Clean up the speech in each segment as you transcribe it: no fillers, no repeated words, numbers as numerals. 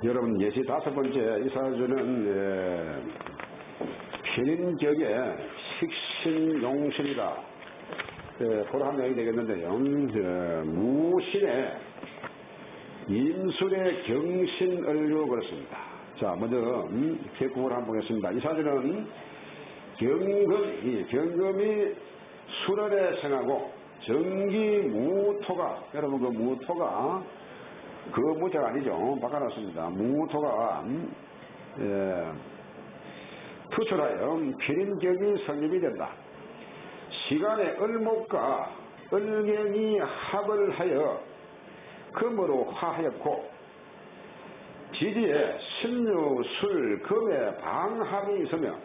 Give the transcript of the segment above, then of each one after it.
여러분, 예시 5번째 이 사주는 편인격의 식신용신이다. 그런 내용이 되겠는데요. 무신의 인술의 경신을류 그렇습니다. 자, 먼저 객국을 한번 보겠습니다. 이 사주는 경금이 수월에 생하고 정기무토가, 여러분 그 무토가 그 무자가 아니죠. 바꿔놨습니다. 무토가 투철하여 편인격이 성립이 된다. 시간의 을목과 을경이 합을 하여 금으로 화하였고 지지에 신유, 술, 금의 방합이 있으며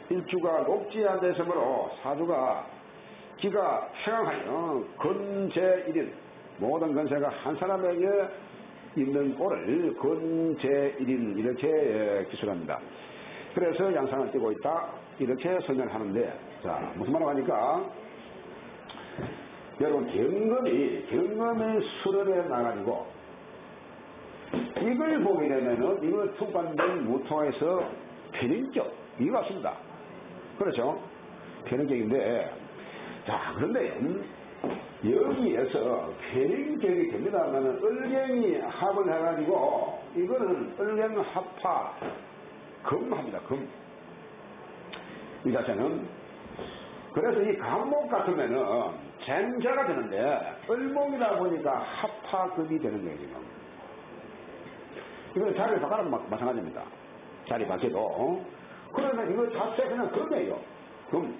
일주가 녹지 않은 데서므로 사주가 기가 팽황하여 건재일인 모든 건세가 한 사람에게 있는 꼴을 건재일인 이렇게 기술합니다. 그래서 양상을 띠고 있다 이렇게 설명하는데, 자 무슨 말을 하니까 여러분 경금이 수련에 나가지고 이걸 보게 되면은 이걸 투관된 무토에서 편인격 이거 같습니다. 그렇죠? 편인격인데, 자 그런데 여기에서 편인격이 됩니다 하면은 을경이 합을 해가지고 이거는 을경 합파 금합니다. 금. 이 자체는 그래서 이 간목 같으면은 쟁자가 되는데 을목이다 보니까 합파금이 되는 거예요. 지금 이건 자리를 바꿔도 마찬가지입니다. 자리 바뀌어도 그러면 이거 자체 그냥 금이에요. 금.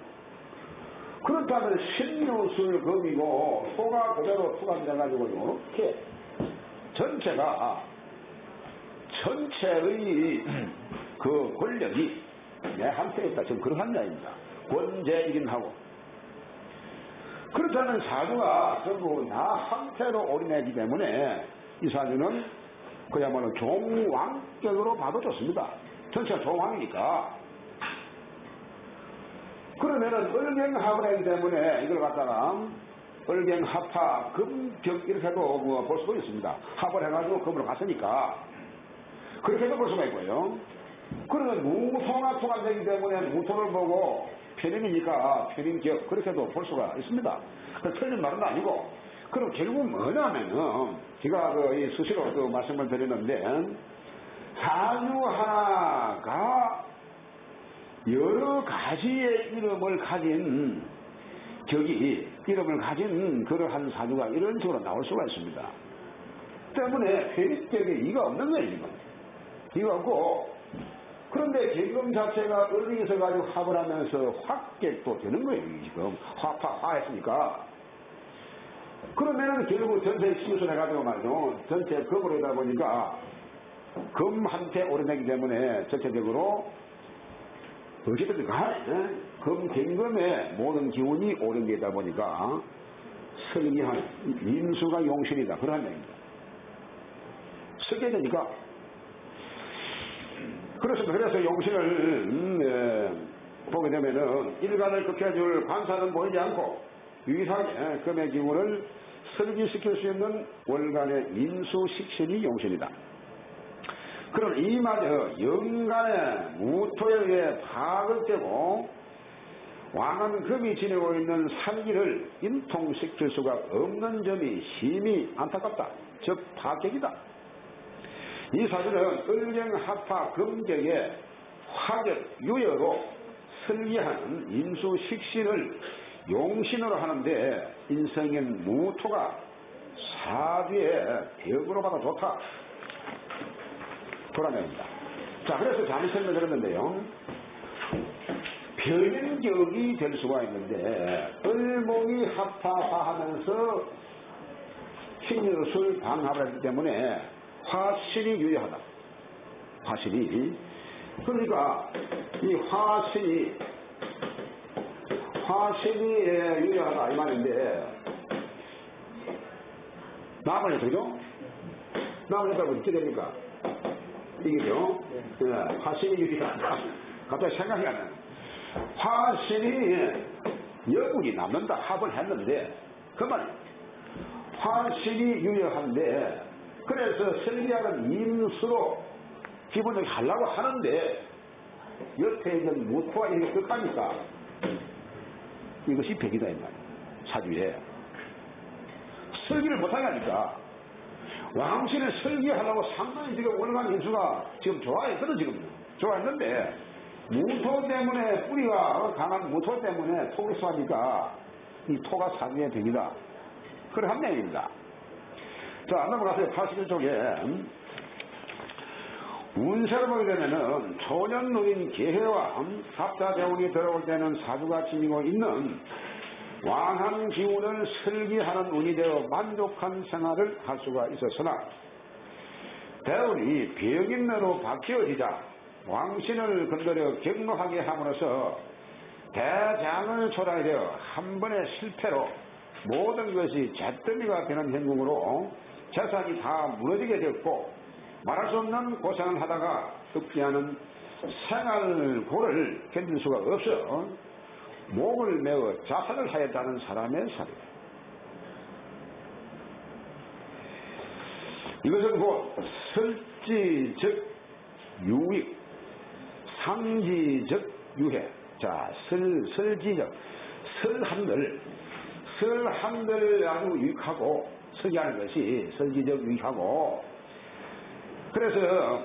그렇다면 신유술 금이고 소가 그대로 투과돼가지고 이렇게 전체의 그 권력이 내 한테에 있다. 지금 그런 한자입니다. 권재일인하고. 그렇다면 사주가 전부 나 한테로 올인하기 때문에 이 사주는 그야말로 종왕격으로 봐도 좋습니다. 전체가 종왕이니까. 그러면은 을경합을 하기 때문에 이걸 갖다가 을경합파 금격 이렇게 해도 볼 수도 있습니다. 합을 해가지고 금으로 갔으니까 그렇게도 볼 수가 있고요. 그러면 무토가 투과되기 때문에 무토를 보고 편인이니까 편인격 그렇게도 볼 수가 있습니다. 틀린 말은 아니고, 그럼 결국 뭐냐면은 제가 이 수시로 말씀을 드리는데 사주 하나가 여러 가지의 이름을 가진 이름을 가진 그러한 사주가 이런 식으로 나올 수가 있습니다. 때문에 편인격에 이가 없는 거예요. 지금 이가 없고, 그런데 계금 자체가 을이 있어가지고 합을 하면서 확객도 되는 거예요. 지금 화했으니까. 그러면은 결국 전체 시우를 해가지고 말이죠. 전체 금으로 하다 보니까 금한테 오르내기 때문에 전체적으로 어쨌든 금 경금의 모든 기운이 오른 게다 보니까 설기한 인수가 용신이다. 그런 얘기입니다. 쓰게 되니까. 그래서 용신을 보게 되면은 일간을 극해줄 관사는 보이지 않고 유일하게 금의 기운을 설기시킬 수 있는 월간의 인수식신이 용신이다. 그럼 이마저 영간의 무토에 의해 파극되고 왕은 금이 지내고 있는 살기를 인통시킬 수가 없는 점이 심히 안타깝다. 즉 파격이다. 이 사주는 을경합파 금격의 화격 유여로 설기하는 인수식신을 용신으로 하는데 인성인 무토가 사주의 벽으로 봐도 좋다. 돌아냅니다. 자, 그래서 잠시 설명드렸는데요. 편인격이 될 수가 있는데 을목이 합파하면서 신유술 방합을 했기 때문에 화신이 유효하다. 화신이. 그러니까 이 화신이 유효하다 이 말인데 남을 해서죠? 남을 했다고 어떻게 됩니까? 이게죠? 화신이 유효하다. 갑자기 생각이 안 나요. 화신이 여군이 남는다 합을 했는데 그만 화신이 유효한데 그래서 설계하는 임수로 기본적으로 하려고 하는데 옆에 있는 무토가 이렇게 끝까니까 이것이 벽이다 이 말이에요. 사주에 설계를 못하게 하니까 왕신을 설계하려고 상당히 지금 올라간 인수가 지금 좋아했거든. 지금 좋아했는데 무토 때문에 뿌리가 강한 무토 때문에 토를 쏘니까 이 토가 사주의 벽이다. 그런 함량입니다. 자, 넘어가세요. 81쪽에 운세를 보게 되면은 초년노인 계해와 합자대운이 들어올 때는 사주가 지니고 있는 왕한 기운을 설계하는 운이 되어 만족한 생활을 할 수가 있었으나 대운이 벽인내로 바뀌어지자 왕신을 건드려 격노하게 함으로써 대장을 초래하여 한 번의 실패로 모든 것이 잿더미가 되는 행궁으로 재산이 다 무너지게 되었고 말할 수 없는 고생을 하다가 득지하는 생활고를 견딜 수가 없어 목을 메어 자살을 하였다는 사람의 사례. 이것은 곧 설지적 유익, 상지적 유해. 자, 설지적, 설한들 아주 유익하고 설계하는 것이 설지적 유익하고 그래서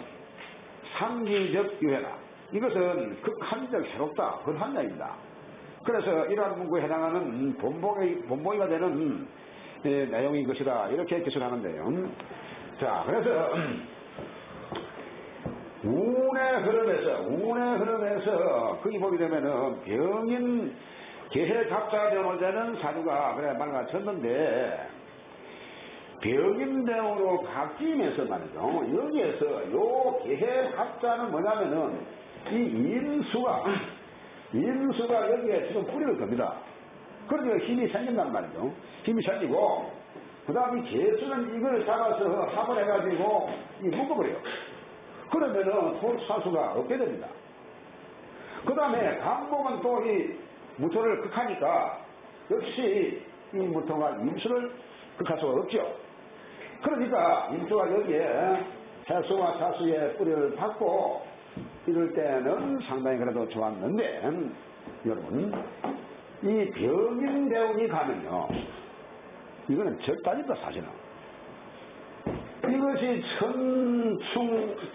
상지적 유해다. 이것은 극한적 해롭다. 그런 한자입니다. 그래서 이러한 문구에 해당하는 본보기가 되는 내용이 것이다. 이렇게 기술하는데요. 자, 그래서 운의 흐름에서 거기 보게 되면은 병인 계해갑자 변호되는 사주가 그래 맑아졌는데 병인대으로 바뀌면서 말이죠. 여기에서 요 계해갑자는 뭐냐면은 이 임수가 여기에 지금 뿌리를 겁니다. 그러니까 힘이 생긴단 말이죠. 힘이 생기고 그 다음에 개수는 이걸 잡아서 합을 해가지고 묶어버려요. 그러면은 토사수가 없게 됩니다. 그 다음에 간목은 또 이 무토를 극하니까 역시 이 무토가 임수를 극할 수가 없죠. 그러니까 임수가 여기에 해수와 사수의 뿌리를 받고 이럴 때는 상당히 그래도 좋았는데 여러분 이 병인대운이 가면요 이거는 적단입니다. 사실은 이것이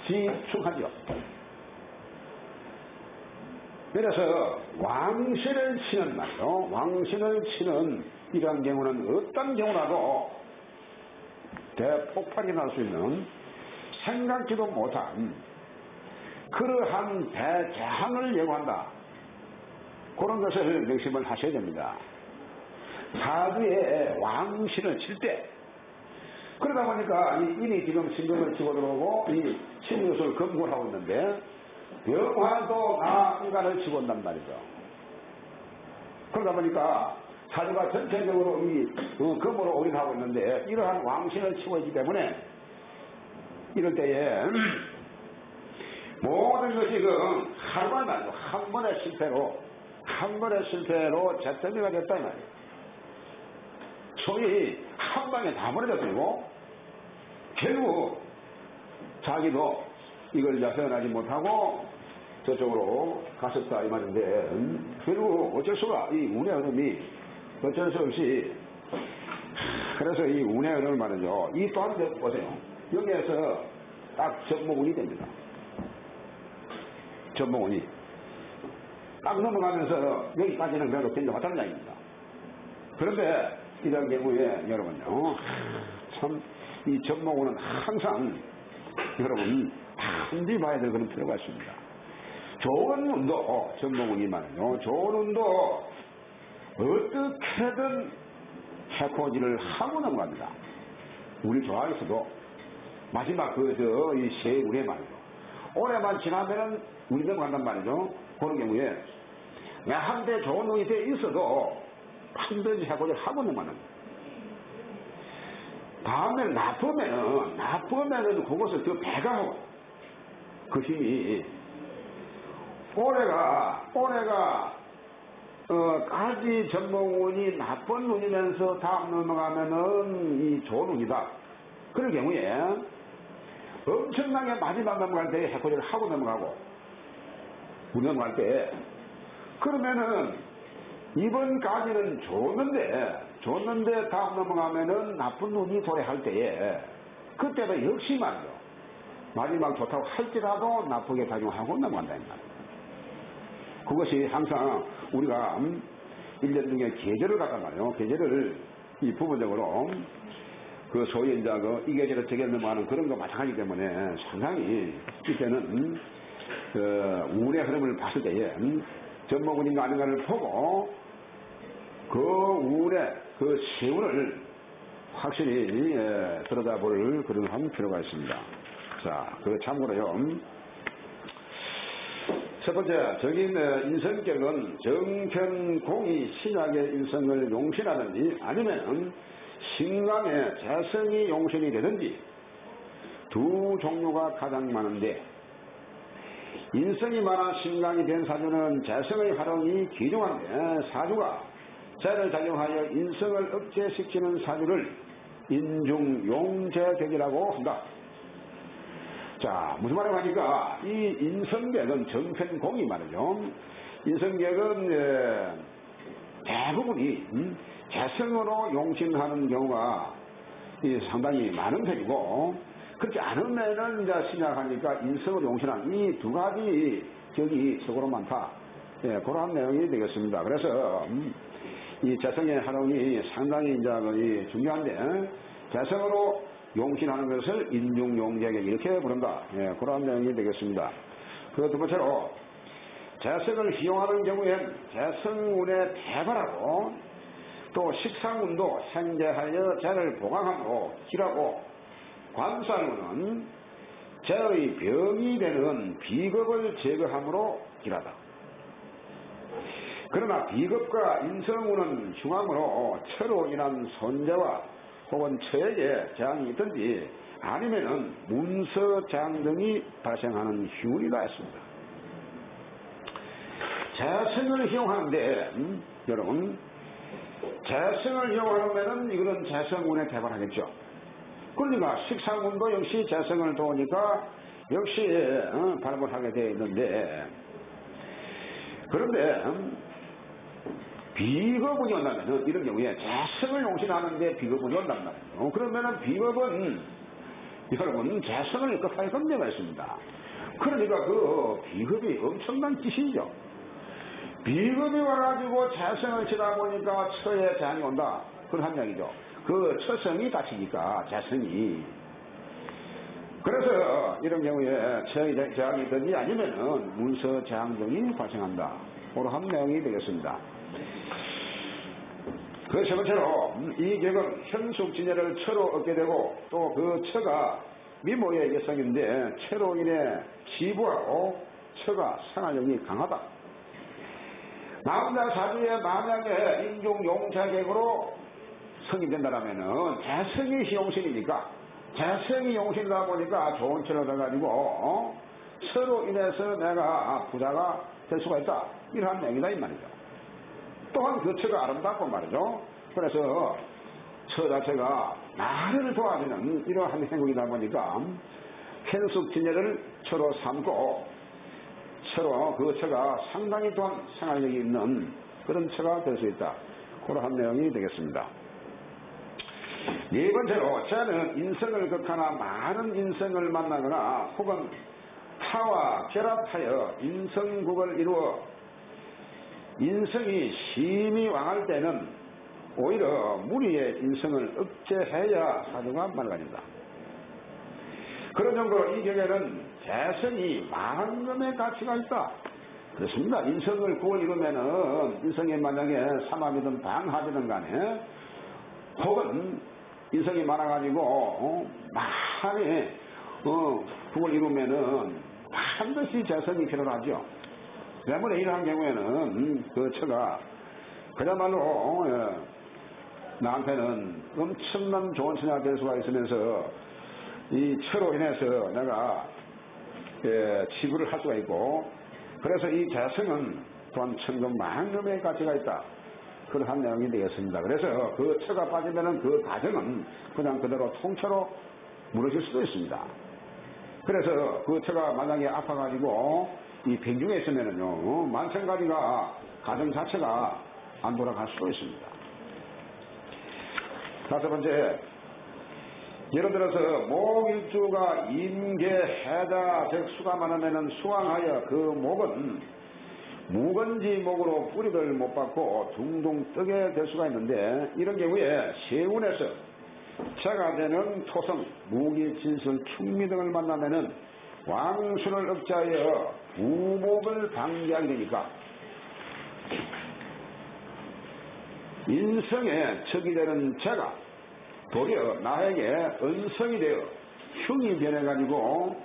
천충지충하죠. 그래서 왕신을 치는 말이요. 왕신을 치는 이러한 경우는 어떤 경우라도 대폭발이 날 수 있는 생각지도 못한 그러한 대재앙을 예고한다. 그런 것을 명심을 하셔야 됩니다. 사주에 왕신을 칠 때 그러다 보니까 이미 지금 신금을 치고 들어오고 이 신유수를 금고를 하고 있는데 병화도 다 인간을 치고 온단 말이죠. 그러다 보니까 사주가 전체적으로 이 금으로 올인하고 있는데 이러한 왕신을 치고 있기 때문에 이럴 때에 모든 것이 하루만 말이죠. 한 번의 실패로 잿더미가 됐다 이 말이에요. 소위 한 방에 다 무너져버리고 결국 자기도 이걸 자세하지 못하고 저쪽으로 갔었다 이 말인데 결국 어쩔 수가 이 운의 흐름이 어쩔 수 없이 그래서 이 운의 흐름을 말이죠. 이 또한 보세요. 여기에서 딱 전목운이 됩니다. 전목운이 딱 넘어가면서 여기까지는 그래도 굉장히 마찬가지입니다. 그런데 이런 경우에 여러분요 참 이 전목운은 항상 여러분 반드시 봐야 될 그런 필요가 있습니다. 좋은 운도 전목운이 말이요 좋은 운도 어떻게든 해코지를 하고 넘어갑니다. 우리 좋아해서도 마지막 이 세 운에 말이죠. 올해만 지나면은 우리 넘어간단 말이죠. 그런 경우에 한때 좋은 운이 돼 있어도 반드시 해코지를 하고 넘어갑니다. 다음에 나쁘면은 그것을 더 배가하고 그 힘이 올해가 가지 전목운이 나쁜 운이면서 다음 넘어가면은 이 좋은 운이다. 그럴 경우에 엄청나게 마지막 넘어갈 때 해코지를 하고 넘어가고 우리 넘어갈 때 그러면은 이번까지는 좋았는데 다음 넘어가면은 나쁜 운이 도래할 때에 그때도 역시 말이죠. 마지막 좋다고 할지라도 나쁘게 작용하고 넘어간다 이 말이에요. 그것이 항상 우리가 1년 중에 계절을 갖단 말이에요. 계절을 이 부분적으로 그 소위 이제 이 계절에 저게 넘어가는 그런 거 마찬가지기 때문에 상당히 이때는 운의 흐름을 봤을 때에 전모군인가 아닌가를 보고 그 운의 그 세운을 확실히 들여다볼 그런 필요가 있습니다. 자, 그 참고로요. 첫 번째, 정인 인성격은 정편공이 신약의 인성을 용신하든지 아니면 신강의 재성이 용신이 되든지 두 종류가 가장 많은데 인성이 많아 신강이 된 사주는 재성의 활용이 귀중한데 사주가 재를 작용하여 인성을 억제시키는 사주를 인중용재격이라고 한다. 자, 무슨 말을 하니까 이 인성격은 정편공이 말이죠. 인성격은 대부분이 재성으로 용신하는 경우가 상당히 많은 편이고 그렇지 않으면은 이제 신약하니까 인성으로 용신하는 이 두 가지 격이 최고로 많다. 그러한 내용이 되겠습니다. 그래서 이 재성의 활용이 상당히 이제 중요한데 재성으로 용신하는 것을 인중용재격 이렇게 부른다. 그러한 내용이 되겠습니다. 그 두 번째로 재성을 희용하는 경우엔 재성운에 대발하고 또 식상운도 생재하여 재를 보강함으로 길하고 관살운은 재의 병이 되는 비겁을 제거함으로 길하다. 그러나 비겁과 인성운은 흉함으로 처로 인한 손재와 혹은 처에게 재앙이 있든지 아니면은 문서재앙 등이 발생하는 흉운이다 했습니다. 재성을 이용하는데 여러분 재성을 이용하면은 이거는 재성운에 대발하겠죠. 그러니까 식상운도 역시 재성을 도우니까 역시 발굴하게 되어 있는데 그런데 비겁운이 온다면은 이런 경우에 재성을 용신하는데 비겁운이 온단 말이에요. 그러면은 비겁은 여러분 재성을 극하게 건네가 있습니다. 그러니까 그 비겁이 엄청난 짓이죠. 비겁이 와가지고 재성을 치다 보니까 처에 재앙이 온다. 그런 한 이야기죠. 그 처성이 다치니까 재성이. 그래서 이런 경우에 처에 재앙이 있든지 아니면은 문서 재앙 등이 발생한다. 그런 내용이 되겠습니다. 그 세 번째로 이 격은 현숙진예를 처로 얻게 되고 또 그 처가 미모의 여성인데 처로 인해 지부하고 처가 생활력이 강하다. 남자 사주에 만약에 인중용자격으로 성립된다라면은 재성이 용신이니까 재성이 용신이다 보니까 좋은 처를 얻어가지고 처로 인해서 내가 부자가 될 수가 있다. 이러한 내용이다 이 말이죠. 또한 그 처가 아름답고 말이죠. 그래서 처 자체가 나를 도와주는 이러한 행동이다 보니까 현숙진예를 처로 삼고 처로 그 처가 상당히 또한 생활력이 있는 그런 처가 될 수 있다. 그러한 내용이 되겠습니다. 네 번째로 저는 인성을 극하나 많은 인성을 만나거나 혹은 타와 결합하여 인성국을 이루어 인성이 심히 왕할 때는 오히려 무리의 인성을 억제해야 사주가 맑아진다. 그런 정도로 이 격에는 재성이 만금의 가치가 있다. 그렇습니다. 인성을 구을 이루면은 인성이 만약에 삼합이든 방합이든 간에 혹은 인성이 많아가지고 많이 구을 이루면은 반드시 재성이 필요하죠. 때문에 이러한 경우에는 그 처가 그야말로 나한테는 엄청난 좋은 처가 될 수가 있으면서 이 처로 인해서 내가 치부를 할 수가 있고 그래서 이 재성은 또한 천금만금의 가치가 있다. 그러한 내용이 되겠습니다. 그래서 그 처가 빠지면은 그 가정은 그냥 그대로 통째로 무너질 수도 있습니다. 그래서 그 처가 만약에 아파가지고 이 병중에 있으면은요, 만천가지가 가정 자체가 안 돌아갈 수도 있습니다. 다섯 번째, 예를 들어서 목일주가 임계, 해자, 즉 수가 많으면은 수왕하여 그 목은 묵은지 목으로 뿌리를 못 받고 둥둥 뜨게 될 수가 있는데, 이런 경우에 세운에서 체가 되는 토성, 무기, 진술, 충미 등을 만나면은 왕순을 억제하여 부목을 방지하게 되니까 인성에 척이 되는 체가 도리어 나에게 은성이 되어 흉이 변해가지고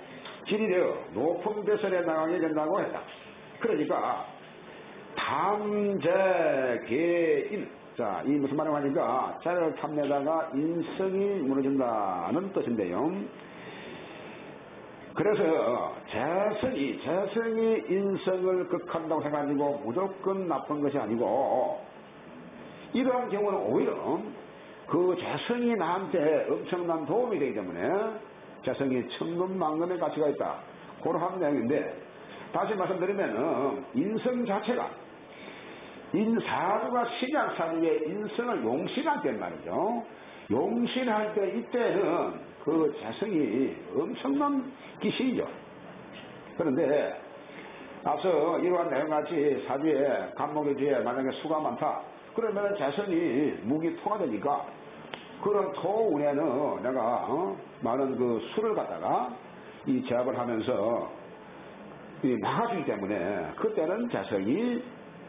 질이 되어 높은 배설에 나가게 된다고 했다. 그러니까 탐재개인, 자, 이 무슨 말을 하니까 자를 탐내다가 인성이 무너진다는 뜻인데요. 그래서 재성이 인성을 극한다고 해가지고 무조건 나쁜 것이 아니고, 이러한 경우는 오히려 그 재성이 나한테 엄청난 도움이 되기 때문에 재성이 천금만금의 가치가 있다, 그러한 내용인데, 다시 말씀드리면 인성 자체가 인사주가 신약사주의 인성을 용신할 때 말이죠. 용신할 때 이때는 그 재성이 엄청난 기시이죠. 그런데 앞서 이러한 내용같이 사주에 간목의 주에 만약에 수가 많다, 그러면 재성이 무기토가 되니까 그런 토운에는 내가 많은 그 수를 갖다가 이 제압을 하면서 막아주기 때문에 그때는 재성이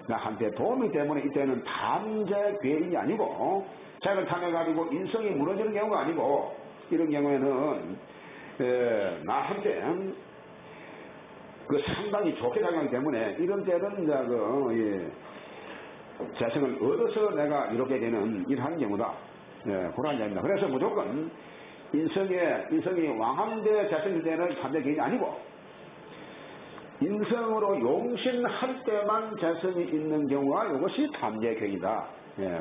나한테 도움이 때문에 이때는 탐재괴인이 아니고 자를 탐해가지고 인성이 무너지는 경우가 아니고, 이런 경우에는 나한테 그 상당히 좋게 작용하기 때문에 이런 때는 재성을 얻어서 내가 이렇게 되는 이러한 경우다, 그러한 이야기입니다. 그래서 무조건 인성이 왕한데 재성일 때는 탐재괴인이 아니고, 인성으로 용신할 때만 재성이 있는 경우가 이것이 탐재괴인이다,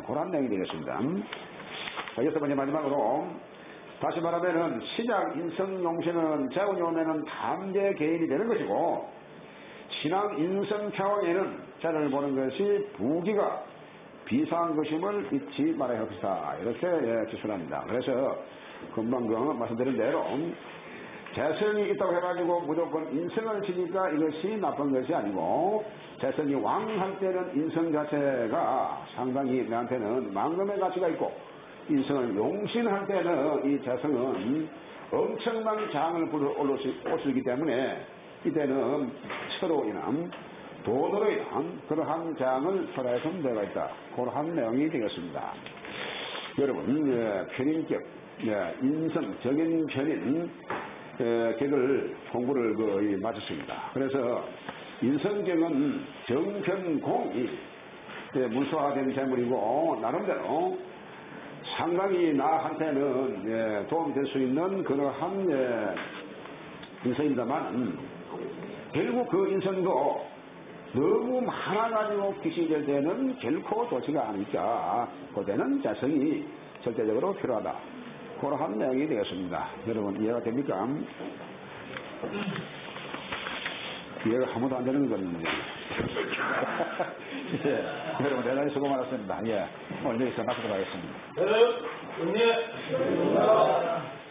그런 내용이 되겠습니다. 자, 여섯 번째 마지막으로 다시 말하면은 신약 인성 용신은 재운이 오면은 탐재괴인이 되는 것이고, 신앙 인성 평왕에는 자를 보는 것이 부기가 비상한 것임을 잊지 말아야 합시다, 이렇게 기술합니다. 그래서 금방 말씀드린 대로 재성이 있다고 해가지고 무조건 인성을 지니까 이것이 나쁜 것이 아니고, 재성이 왕할 때는 인성 자체가 상당히 내한테는 만금의 가치가 있고, 인성을 용신할 때는 이 재성은 엄청난 장을 불러 올수있기 때문에 이때는 처로 인한 돈으로 인한 그러한 장을 설해서 문제가 있다, 그러한 내용이 되겠습니다. 여러분, 편인격, 인성, 정인, 편인 격을 공부를 마쳤습니다. 그래서 인성격은 정편공이 문서화된 재물이고, 나름대로 상당히 나한테는 도움이 될 수 있는 그러한 인성입니다만, 결국 그 인성도 너무 많아가지고 기시 될 때는 결코 좋지가 않으니까 그때는 재성이 절대적으로 필요하다, 그러한 내용이 되겠습니다. 여러분, 이해가 됩니까? 이해가 아무도 안 되는 거거든요. 여러분, 대단히 수고 많았습니다. 오늘 여기서 마치도록 하겠습니다. 네,